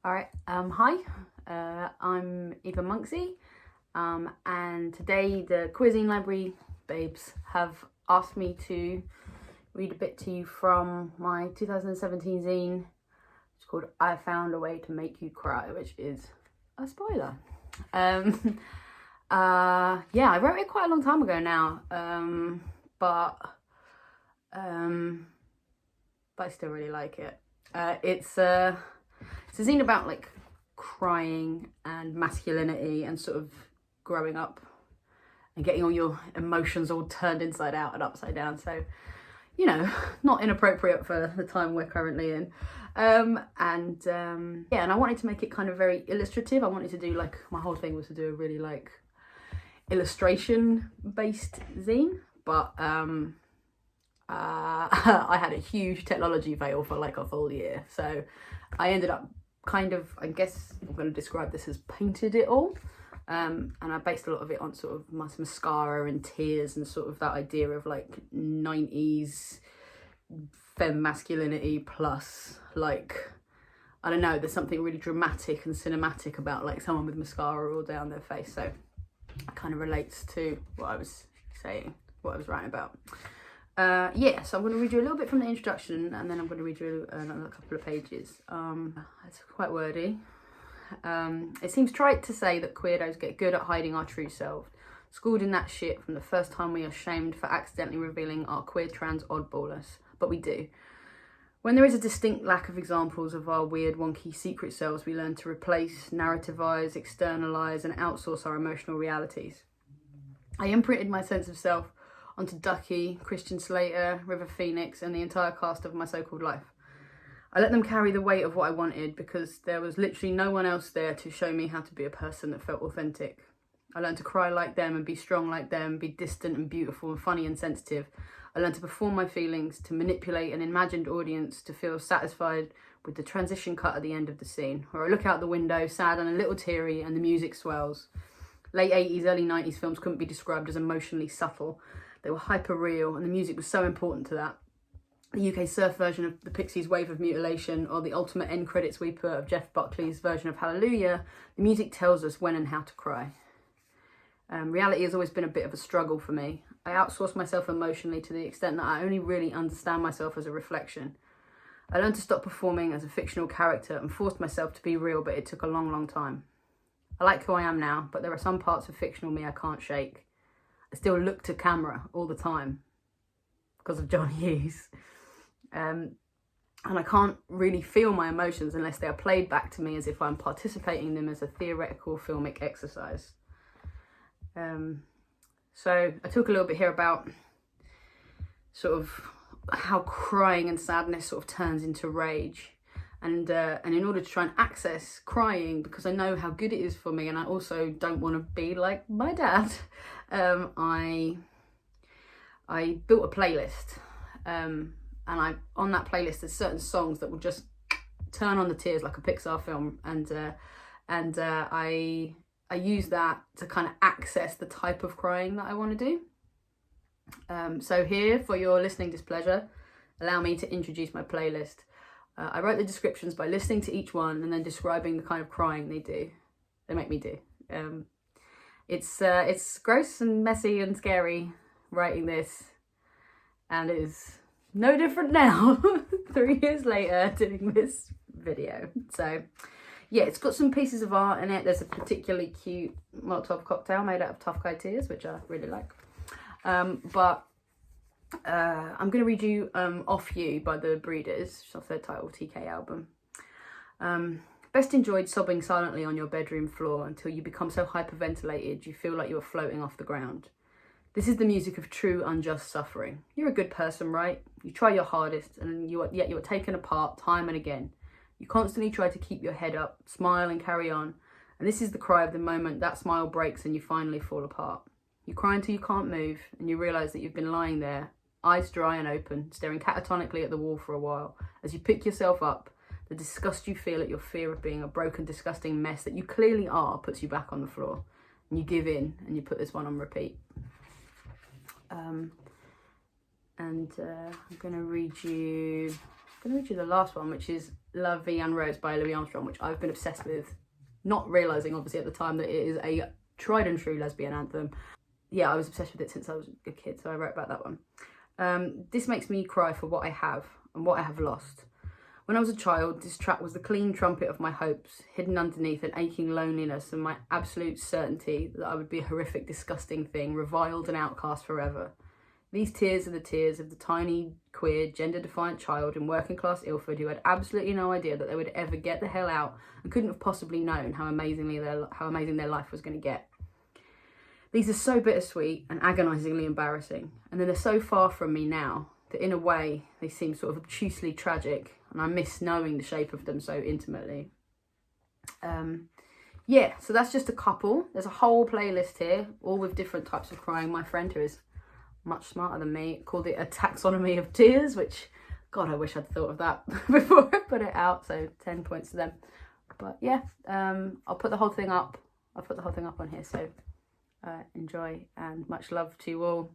Alright, hi, I'm Eva Monxy, and today the Queer Zine Library babes have asked me to read a bit to you from my 2017 zine. It's called I Found a Way to Make You Cry, which is a spoiler. Yeah, I wrote it quite a long time ago now, but I still really like it. It's a zine about like crying and masculinity and sort of growing up and getting all your emotions all turned inside out and upside down. So, you know, not inappropriate for the time we're currently in. Yeah, and I wanted to make it kind of very illustrative. I wanted to do like, my whole thing was to do a really like illustration based zine, but I had a huge technology fail for like a full year. So I ended up kind of, I guess I'm going to describe this as painted it all. And I based a lot of it on sort of mascara and tears and sort of that idea of like 90s femme masculinity plus like, I don't know, there's something really dramatic and cinematic about like someone with mascara all down their face. So it kind of relates to what I was saying, what I was writing about. Yeah, so I'm going to read you a little bit from the introduction and then I'm going to read you another couple of pages. It's quite wordy. It seems trite to say that queerdos get good at hiding our true selves, schooled in that shit from the first time we are shamed for accidentally revealing our queer trans oddballness, but we do. When there is a distinct lack of examples of our weird, wonky secret selves, we learn to replace, narrativize, externalize, and outsource our emotional realities. I imprinted my sense of self onto Ducky, Christian Slater, River Phoenix, and the entire cast of My So-Called Life. I let them carry the weight of what I wanted because there was literally no one else there to show me how to be a person that felt authentic. I learned to cry like them and be strong like them, be distant and beautiful and funny and sensitive. I learned to perform my feelings, to manipulate an imagined audience, to feel satisfied with the transition cut at the end of the scene, where I look out the window, sad and a little teary, and the music swells. Late 80s, early 90s films couldn't be described as emotionally subtle. They were hyper real, and the music was so important to that. The UK surf version of the Pixies' Wave of Mutilation, or the ultimate end credits sweeper of Jeff Buckley's version of Hallelujah, the music tells us when and how to cry. Reality has always been a bit of a struggle for me. I outsource myself emotionally to the extent that I only really understand myself as a reflection. I learned to stop performing as a fictional character and forced myself to be real, but it took a long, long time. I like who I am now, but there are some parts of fictional me I can't shake. I still look to camera all the time because of John Hughes. And I can't really feel my emotions unless they are played back to me as if I'm participating in them as a theoretical filmic exercise. So I talk a little bit here about sort of how crying and sadness sort of turns into rage. And in order to try and access crying, because I know how good it is for me and I also don't want to be like my dad, I built a playlist. And on that playlist there's certain songs that will just turn on the tears like a Pixar film, and I use that to kind of access the type of crying that I want to do. So here, for your listening displeasure, allow me to introduce my playlist. I wrote the descriptions by listening to each one and then describing the kind of crying they make me do. It's gross and messy and scary writing this, and it is no different now, 3 years later, doing this video. So yeah, it's got some pieces of art in it. There's a particularly cute Molotov cocktail made out of tough guy tears, which I really like. But I'm going to read you Off You by The Breeders, which is off their Title TK album. Best enjoyed sobbing silently on your bedroom floor until you become so hyperventilated you feel like you are floating off the ground. This is the music of true unjust suffering. You're a good person, right? You try your hardest, and yet you are taken apart time and again. You constantly try to keep your head up, smile and carry on, and this is the cry of the moment that smile breaks and you finally fall apart. You cry until you can't move, and you realise that you've been lying there, eyes dry and open, staring catatonically at the wall for a while. As you pick yourself up, the disgust you feel at your fear of being a broken, disgusting mess that you clearly are puts you back on the floor. And you give in, and you put this one on repeat. I'm going to read you going to read you the last one, which is La Vie en Rose by Louis Armstrong, which I've been obsessed with, not realising obviously at the time that it is a tried and true lesbian anthem. Yeah, I was obsessed with it since I was a kid, so I wrote about that one. This makes me cry for what I have and what I have lost. When I was a child, this track was the clean trumpet of my hopes, hidden underneath an aching loneliness and my absolute certainty that I would be a horrific, disgusting thing, reviled and outcast forever. These tears are the tears of the tiny, queer, gender-defiant child in working-class Ilford who had absolutely no idea that they would ever get the hell out and couldn't have possibly known how amazing their life was going to get. These are so bittersweet and agonisingly embarrassing, and then they're so far from me now that in a way they seem sort of obtusely tragic, and I miss knowing the shape of them so intimately. Yeah, so that's just a couple. There's a whole playlist here, all with different types of crying. My friend, who is much smarter than me, called it a Taxonomy of Tears, which, God, I wish I'd thought of that before I put it out, so 10 points to them. But yeah, I'll put the whole thing up. I'll put the whole thing up on here, so enjoy, and much love to you all.